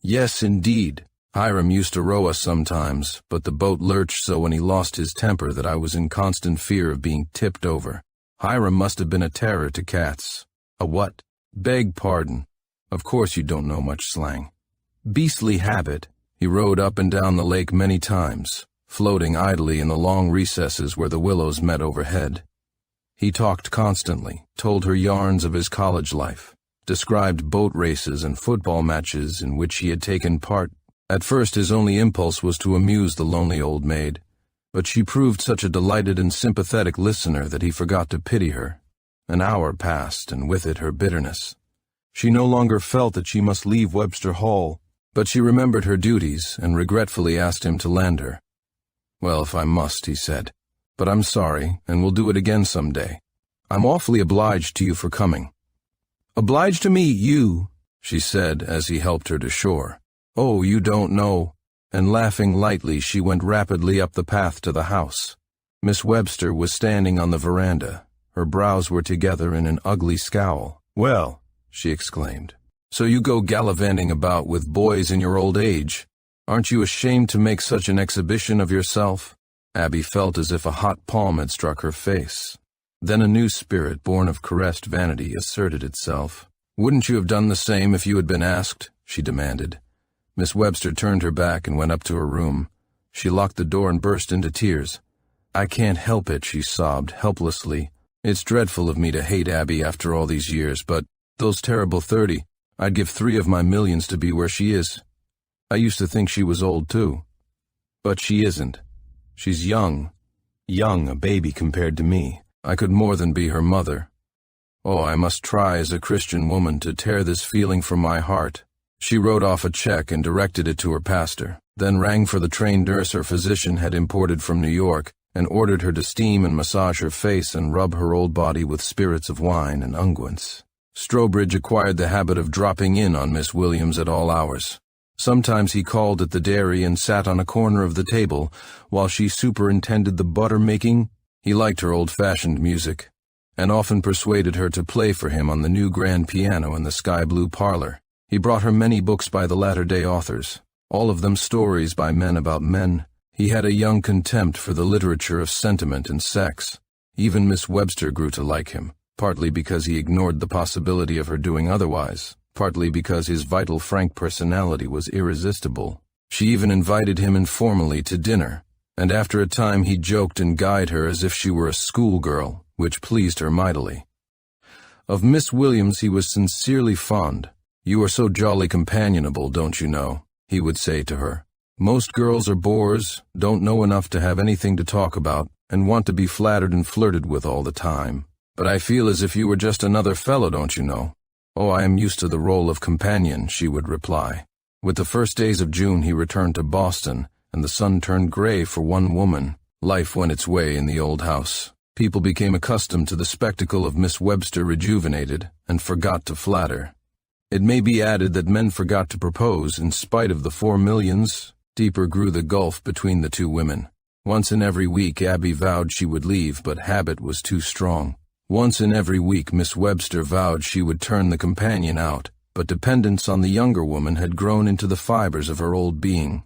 "Yes, indeed. Hiram used to row us sometimes, but the boat lurched so when he lost his temper that I was in constant fear of being tipped over. Hiram must have been a terror to cats." "A what?" "Beg pardon. Of course you don't know much slang." "Beastly habit." He rowed up and down the lake many times, floating idly in the long recesses where the willows met overhead. He talked constantly, told her yarns of his college life, described boat races and football matches in which he had taken part. At first his only impulse was to amuse the lonely old maid, but she proved such a delighted and sympathetic listener that he forgot to pity her. An hour passed, and with it her bitterness. She no longer felt that she must leave Webster Hall, but she remembered her duties and regretfully asked him to land her. "Well, if I must," he said. "But I'm sorry, and we'll do it again some day. I'm awfully obliged to you for coming." "Obliged to me, you," she said as he helped her to shore. "Oh, you don't know." And laughing lightly, she went rapidly up the path to the house. Miss Webster was standing on the veranda. Her brows were together in an ugly scowl. "Well," she exclaimed, "so you go gallivanting about with boys in your old age. Aren't you ashamed to make such an exhibition of yourself?" Abby felt as if a hot palm had struck her face. Then a new spirit, born of caressed vanity, asserted itself. "Wouldn't you have done the same if you had been asked?" she demanded. Miss Webster turned her back and went up to her room. She locked the door and burst into tears. "I can't help it," she sobbed helplessly. "It's dreadful of me to hate Abby after all these years, but those terrible 30, I'd give 3 of my millions to be where she is. I used to think she was old, too. But she isn't. She's young, a baby compared to me. I could more than be her mother. Oh, I must try as a Christian woman to tear this feeling from my heart." She wrote off a check and directed it to her pastor, then rang for the trained nurse her physician had imported from New York and ordered her to steam and massage her face and rub her old body with spirits of wine and unguents. Strobridge acquired the habit of dropping in on Miss Williams at all hours. Sometimes he called at the dairy and sat on a corner of the table while she superintended the butter-making. He liked her old-fashioned music, and often persuaded her to play for him on the new grand piano in the sky-blue parlor. He brought her many books by the latter-day authors, all of them stories by men about men. He had a young contempt for the literature of sentiment and sex. Even Miss Webster grew to like him, partly because he ignored the possibility of her doing otherwise, partly because his vital, frank personality was irresistible. She even invited him informally to dinner, and after a time he joked and guyed her as if she were a schoolgirl, which pleased her mightily. Of Miss Williams he was sincerely fond. "You are so jolly companionable, don't you know?" he would say to her. "Most girls are bores, don't know enough to have anything to talk about, and want to be flattered and flirted with all the time. But I feel as if you were just another fellow, don't you know?" "Oh, I am used to the role of companion," she would reply. With the first days of June he returned to Boston, and the sun turned gray for one woman. Life went its way in the old house. People became accustomed to the spectacle of Miss Webster rejuvenated, and forgot to flatter. It may be added that men forgot to propose in spite of the 4 millions. Deeper grew the gulf between the two women. Once in every week Abby vowed she would leave, but habit was too strong. Once in every week Miss Webster vowed she would turn the companion out, but dependence on the younger woman had grown into the fibers of her old being.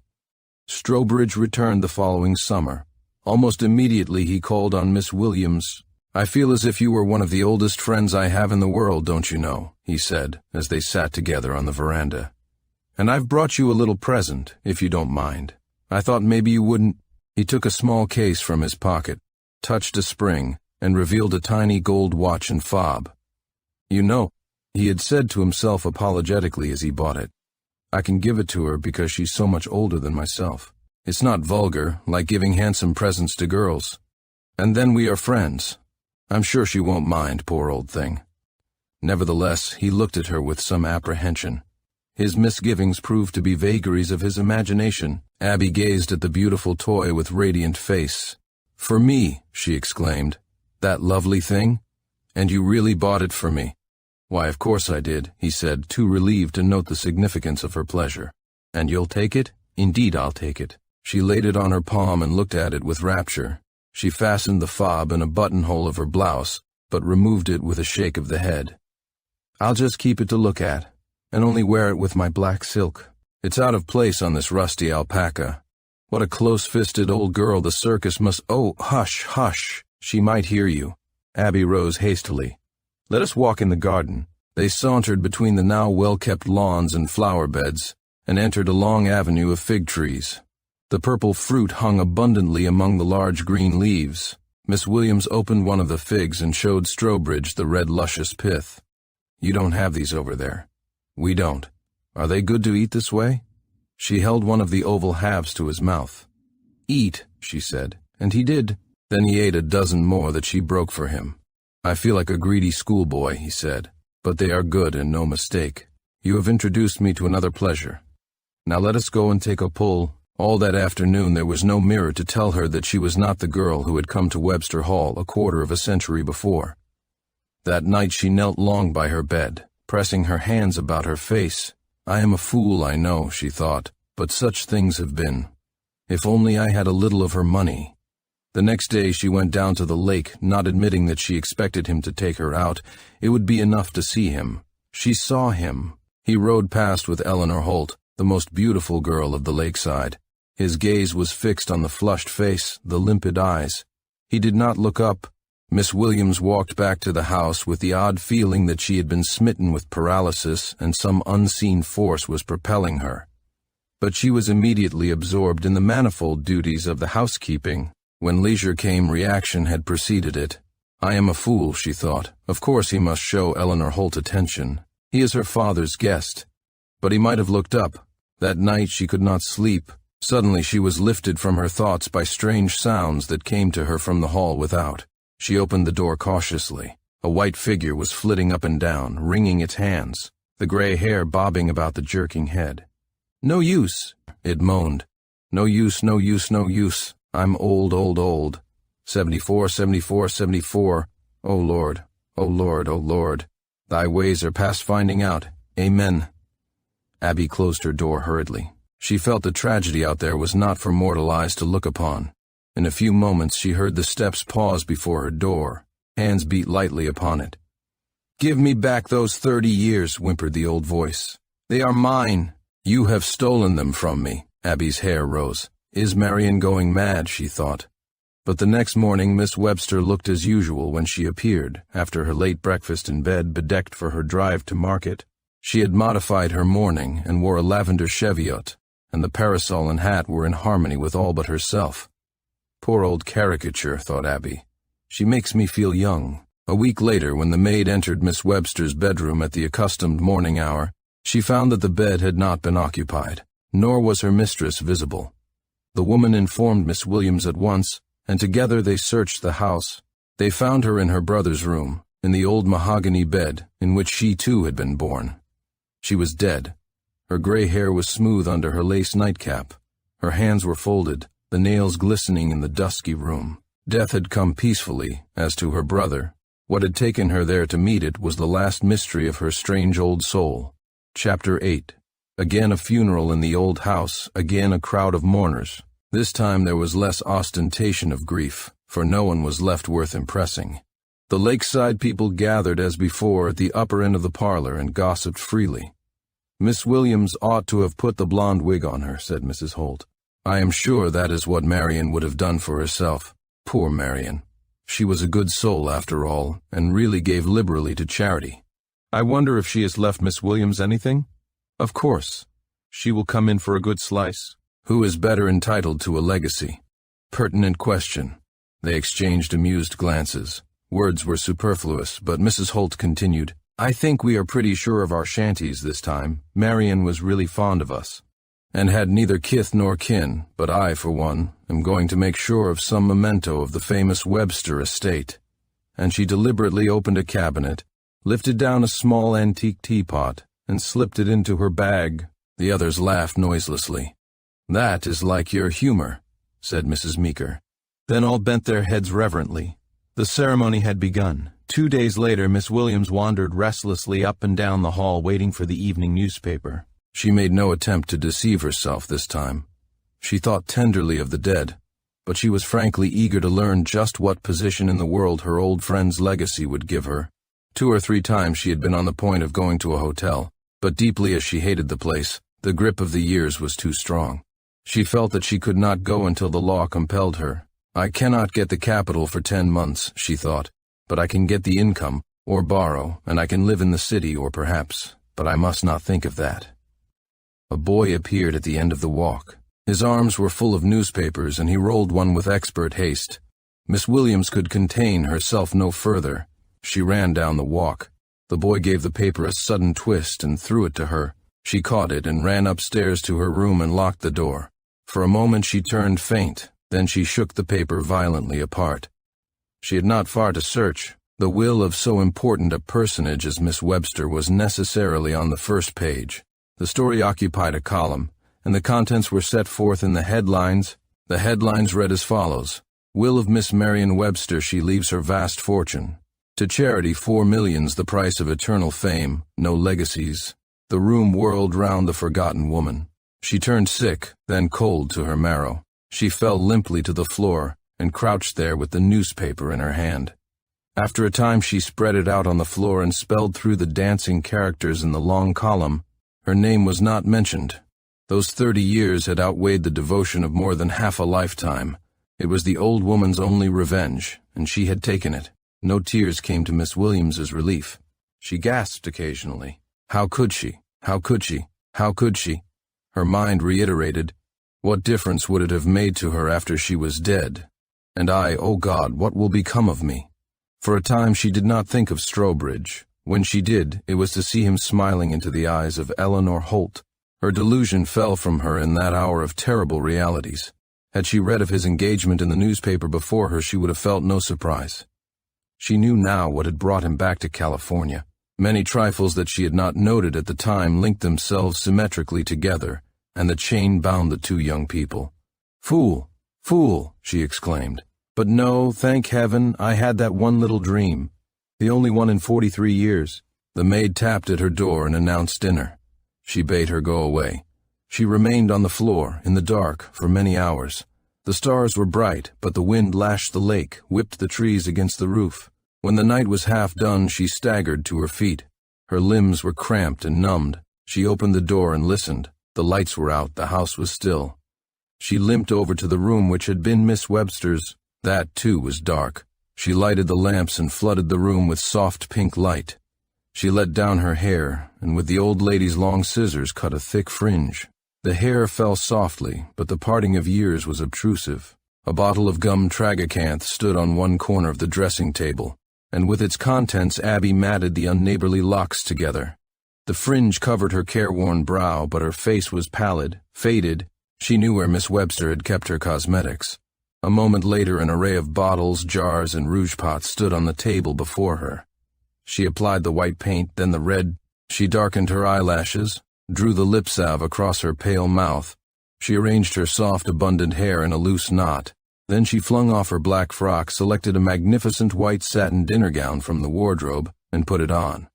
Strobridge returned the following summer. Almost immediately he called on Miss Williams. "I feel as if you were one of the oldest friends I have in the world, don't you know," he said, as they sat together on the veranda. "And I've brought you a little present, if you don't mind. I thought maybe you wouldn't." He took a small case from his pocket, touched a spring, and revealed a tiny gold watch and fob. "You know," he had said to himself apologetically as he bought it, "I can give it to her because she's so much older than myself. It's not vulgar, like giving handsome presents to girls. And then we are friends. I'm sure she won't mind, poor old thing." Nevertheless, he looked at her with some apprehension. His misgivings proved to be vagaries of his imagination. Abby gazed at the beautiful toy with radiant face. "For me," she exclaimed. "That lovely thing? And you really bought it for me?" "Why, of course I did," he said, too relieved to note the significance of her pleasure. And you'll take it? Indeed I'll take it. She laid it on her palm and looked at it with rapture. She fastened the fob in a buttonhole of her blouse, but removed it with a shake of the head. I'll just keep it to look at, and only wear it with my black silk. It's out of place on this rusty alpaca. What a close-fisted old girl the circus must— Oh, hush, hush, she might hear you. Abby rose hastily. Let us walk in the garden. They sauntered between the now well-kept lawns and flower beds, and entered a long avenue of fig trees. The purple fruit hung abundantly among the large green leaves. Miss Williams opened one of the figs and showed Strobridge the red luscious pith. You don't have these over there. We don't. Are they good to eat this way? She held one of the oval halves to his mouth. Eat, she said, and he did. Then he ate a dozen more that she broke for him. I feel like a greedy schoolboy, he said, but they are good and no mistake. You have introduced me to another pleasure. Now let us go and take a pull. All that afternoon there was no mirror to tell her that she was not the girl who had come to Webster Hall a quarter of a century before. That night she knelt long by her bed, pressing her hands about her face. I am a fool, I know, she thought, but such things have been. If only I had a little of her money. The next day she went down to the lake, not admitting that she expected him to take her out. It would be enough to see him. She saw him. He rode past with Eleanor Holt, the most beautiful girl of the lakeside. His gaze was fixed on the flushed face, the limpid eyes. He did not look up. Miss Williams walked back to the house with the odd feeling that she had been smitten with paralysis and some unseen force was propelling her. But she was immediately absorbed in the manifold duties of the housekeeping. When leisure came, reaction had preceded it. I am a fool, she thought. Of course he must show Eleanor Holt attention. He is her father's guest. But he might have looked up. That night she could not sleep. Suddenly she was lifted from her thoughts by strange sounds that came to her from the hall without. She opened the door cautiously. A white figure was flitting up and down, wringing its hands, the gray hair bobbing about the jerking head. No use, it moaned. No use, no use, no use. I'm old, old, old. 74, 74, 74. O Lord, O Lord, O Lord. Thy ways are past finding out. Amen. Abby closed her door hurriedly. She felt the tragedy out there was not for mortal eyes to look upon. In a few moments she heard the steps pause before her door. Hands beat lightly upon it. Give me back those 30 years, whimpered the old voice. They are mine. You have stolen them from me. Abby's hair rose. Is Marian going mad, she thought. But the next morning Miss Webster looked as usual when she appeared, after her late breakfast in bed bedecked for her drive to market. She had modified her mourning and wore a lavender cheviot, and the parasol and hat were in harmony with all but herself. Poor old caricature, thought Abby. She makes me feel young. A week later, when the maid entered Miss Webster's bedroom at the accustomed morning hour, she found that the bed had not been occupied, nor was her mistress visible. The woman informed Miss Williams at once, and together they searched the house. They found her in her brother's room, in the old mahogany bed in which she too had been born. She was dead. Her gray hair was smooth under her lace nightcap. Her hands were folded, the nails glistening in the dusky room. Death had come peacefully, as to her brother. What had taken her there to meet it was the last mystery of her strange old soul. Chapter 8. Again a funeral in the old house, again a crowd of mourners. This time there was less ostentation of grief, for no one was left worth impressing. The lakeside people gathered as before at the upper end of the parlor and gossiped freely. Miss Williams ought to have put the blonde wig on her, said Mrs. Holt. I am sure that is what Marian would have done for herself. Poor Marian. She was a good soul after all, and really gave liberally to charity. I wonder if she has left Miss Williams anything? Of course. She will come in for a good slice. Who is better entitled to a legacy? Pertinent question. They exchanged amused glances. Words were superfluous, but Mrs. Holt continued, I think we are pretty sure of our shanties this time. Marian was really fond of us, and had neither kith nor kin, but I, for one, am going to make sure of some memento of the famous Webster estate. And she deliberately opened a cabinet, lifted down a small antique teapot, and slipped it into her bag. The others laughed noiselessly. That is like your humor, said Mrs. Meeker. Then all bent their heads reverently. The ceremony had begun. 2 days later, Miss Williams wandered restlessly up and down the hall waiting for the evening newspaper. She made no attempt to deceive herself this time. She thought tenderly of the dead, but she was frankly eager to learn just what position in the world her old friend's legacy would give her. 2 or 3 times she had been on the point of going to a hotel, but deeply as she hated the place, the grip of the years was too strong. She felt that she could not go until the law compelled her. I cannot get the capital for 10 months, she thought, but I can get the income, or borrow, and I can live in the city, or perhaps, but I must not think of that. A boy appeared at the end of the walk. His arms were full of newspapers, and he rolled one with expert haste. Miss Williams could contain herself no further. She ran down the walk. The boy gave the paper a sudden twist and threw it to her. She caught it and ran upstairs to her room and locked the door. For a moment she turned faint, then she shook the paper violently apart. She had not far to search. The will of so important a personage as Miss Webster was necessarily on the first page. The story occupied a column, and the contents were set forth in the headlines. The headlines read as follows: Will of Miss Marian Webster, she leaves her vast fortune. To charity 4 millions the price of eternal fame, no legacies. The room whirled round the forgotten woman. She turned sick, then cold to her marrow. She fell limply to the floor, and crouched there with the newspaper in her hand. After a time she spread it out on the floor and spelled through the dancing characters in the long column. Her name was not mentioned. Those 30 years had outweighed the devotion of more than half a lifetime. It was the old woman's only revenge, and she had taken it. No tears came to Miss Williams's relief. She gasped occasionally. How could she? How could she? How could she? Her mind reiterated, what difference would it have made to her after she was dead? And I, oh God, what will become of me? For a time she did not think of Strobridge. When she did, it was to see him smiling into the eyes of Eleanor Holt. Her delusion fell from her in that hour of terrible realities. Had she read of his engagement in the newspaper before her, she would have felt no surprise. She knew now what had brought him back to California. Many trifles that she had not noted at the time linked themselves symmetrically together, and the chain bound the 2 young people. Fool! Fool! She exclaimed. But no, thank heaven, I had that one little dream. The only one in 43 years. The maid tapped at her door and announced dinner. She bade her go away. She remained on the floor, in the dark, for many hours. The stars were bright, but the wind lashed the lake, whipped the trees against the roof. When the night was half done, she staggered to her feet. Her limbs were cramped and numbed. She opened the door and listened. The lights were out, the house was still. She limped over to the room which had been Miss Webster's. That, too, was dark. She lighted the lamps and flooded the room with soft pink light. She let down her hair, and with the old lady's long scissors cut a thick fringe. The hair fell softly, but the parting of years was obtrusive. A bottle of gum tragacanth stood on one corner of the dressing table, and with its contents Abby matted the unneighborly locks together. The fringe covered her careworn brow, but her face was pallid, faded. She knew where Miss Webster had kept her cosmetics. A moment later an array of bottles, jars, and rouge pots stood on the table before her. She applied the white paint, then the red. She darkened her eyelashes, drew the lip salve across her pale mouth. She arranged her soft, abundant hair in a loose knot. Then she flung off her black frock, selected a magnificent white satin dinner gown from the wardrobe, and put it on.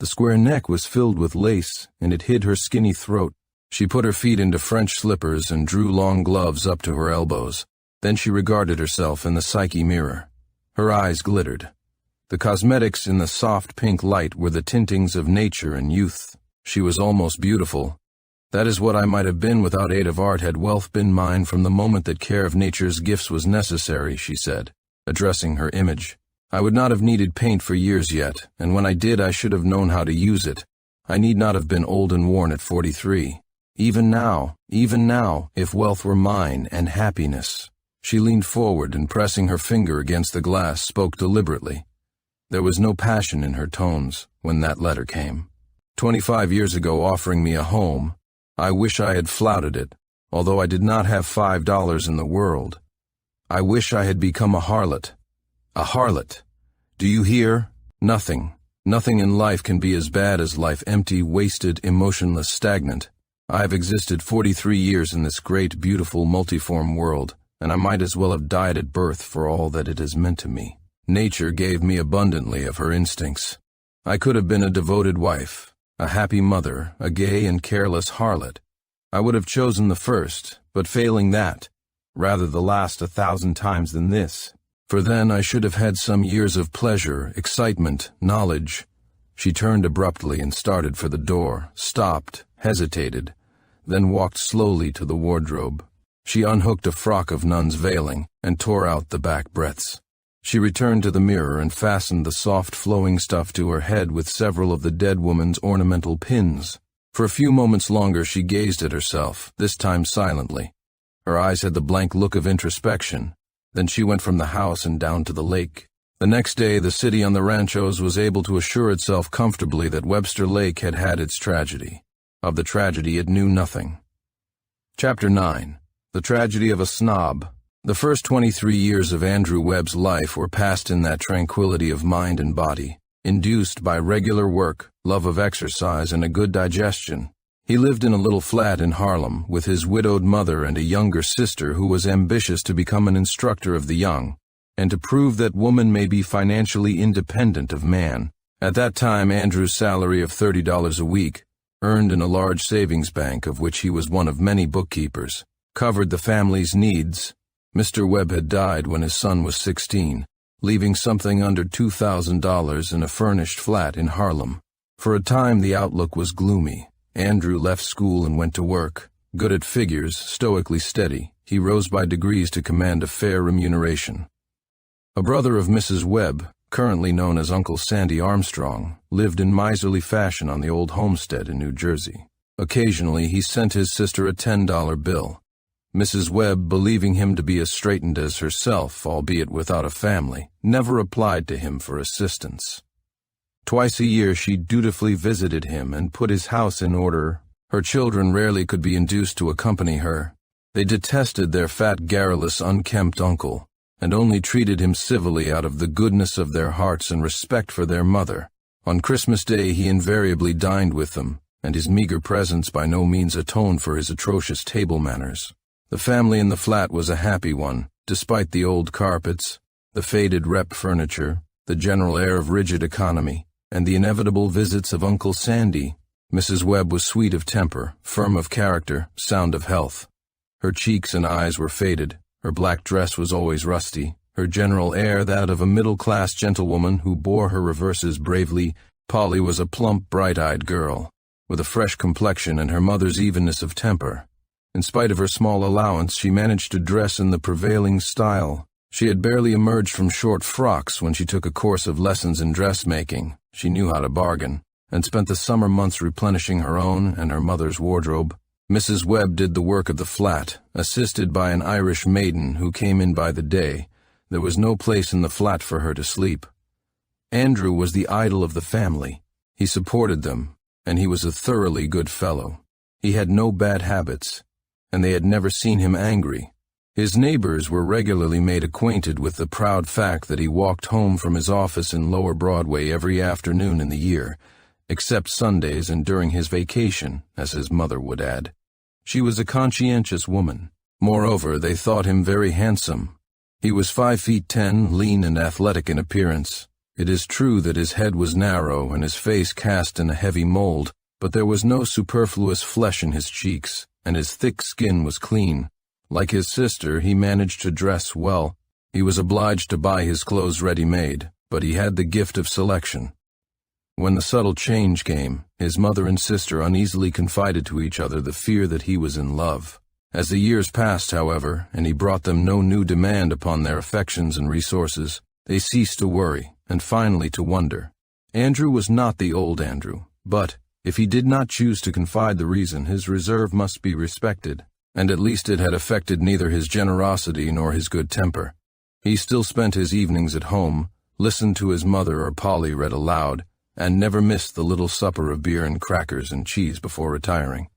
The square neck was filled with lace, and it hid her skinny throat. She put her feet into French slippers and drew long gloves up to her elbows. Then she regarded herself in the Psyche mirror. Her eyes glittered. The cosmetics in the soft pink light were the tintings of nature and youth. She was almost beautiful. That is what I might have been without aid of art had wealth been mine from the moment that care of nature's gifts was necessary, she said, addressing her image. I would not have needed paint for years yet, and when I did I should have known how to use it. I need not have been old and worn at 43. Even now, if wealth were mine and happiness. She leaned forward and pressing her finger against the glass spoke deliberately. There was no passion in her tones when that letter came. 25 years ago, offering me a home, I wish I had flouted it, although I did not have $5 in the world. I wish I had become a harlot. A harlot. Do you hear? Nothing in life can be as bad as life, empty, wasted, emotionless, stagnant. I have existed 43 years in this great, beautiful, multiform world, and I might as well have died at birth for all that it has meant to me. Nature gave me abundantly of her instincts. I could have been a devoted wife. A happy mother, a gay and careless harlot. I would have chosen the first, but failing that, rather the last 1,000 times than this. For then I should have had some years of pleasure, excitement, knowledge. She turned abruptly and started for the door, stopped, hesitated, then walked slowly to the wardrobe. She unhooked a frock of nun's veiling and tore out the back breadths. She returned to the mirror and fastened the soft flowing stuff to her head with several of the dead woman's ornamental pins. For a few moments longer she gazed at herself, this time silently. Her eyes had the blank look of introspection. Then she went from the house and down to the lake. The next day the city on the ranchos was able to assure itself comfortably that Webster Lake had had its tragedy. Of the tragedy it knew nothing. Chapter 9. The Tragedy of a Snob. The first 23 years of Andrew Webb's life were passed in that tranquility of mind and body, induced by regular work, love of exercise, and a good digestion. He lived in a little flat in Harlem with his widowed mother and a younger sister who was ambitious to become an instructor of the young, and to prove that woman may be financially independent of man. At that time Andrew's salary of $30 a week, earned in a large savings bank of which he was one of many bookkeepers, covered the family's needs. Mr. Webb had died when his son was 16, leaving something under $2,000 in a furnished flat in Harlem. For a time the outlook was gloomy. Andrew left school and went to work. Good at figures, stoically steady, he rose by degrees to command a fair remuneration. A brother of Mrs. Webb, currently known as Uncle Sandy Armstrong, lived in miserly fashion on the old homestead in New Jersey. Occasionally he sent his sister a $10 bill. Mrs. Webb, believing him to be as straitened as herself, albeit without a family, never applied to him for assistance. Twice a year she dutifully visited him and put his house in order. Her children rarely could be induced to accompany her. They detested their fat, garrulous, unkempt uncle, and only treated him civilly out of the goodness of their hearts and respect for their mother. On Christmas Day he invariably dined with them, and his meager presence by no means atoned for his atrocious table manners. The family in the flat was a happy one, despite the old carpets, the faded rep furniture, the general air of rigid economy, and the inevitable visits of Uncle Sandy. Mrs. Webb was sweet of temper, firm of character, sound of health. Her cheeks and eyes were faded, her black dress was always rusty, her general air that of a middle-class gentlewoman who bore her reverses bravely. Polly was a plump, bright-eyed girl, with a fresh complexion and her mother's evenness of temper. In spite of her small allowance, she managed to dress in the prevailing style. She had barely emerged from short frocks when she took a course of lessons in dressmaking. She knew how to bargain, and spent the summer months replenishing her own and her mother's wardrobe. Mrs. Webb did the work of the flat, assisted by an Irish maiden who came in by the day. There was no place in the flat for her to sleep. Andrew was the idol of the family. He supported them, and he was a thoroughly good fellow. He had no bad habits, and they had never seen him angry. His neighbors were regularly made acquainted with the proud fact that he walked home from his office in Lower Broadway every afternoon in the year, except Sundays and during his vacation, as his mother would add. She was a conscientious woman. Moreover, they thought him very handsome. He was 5'10", lean and athletic in appearance. It is true that his head was narrow and his face cast in a heavy mold, but there was no superfluous flesh in his cheeks, and his thick skin was clean. Like his sister, he managed to dress well. He was obliged to buy his clothes ready-made, but he had the gift of selection. When the subtle change came, his mother and sister uneasily confided to each other the fear that he was in love. As the years passed, however, and he brought them no new demand upon their affections and resources, they ceased to worry, and finally to wonder. Andrew was not the old Andrew, but, if he did not choose to confide the reason, his reserve must be respected, and at least it had affected neither his generosity nor his good temper. He still spent his evenings at home, listened to his mother or Polly read aloud, and never missed the little supper of beer and crackers and cheese before retiring.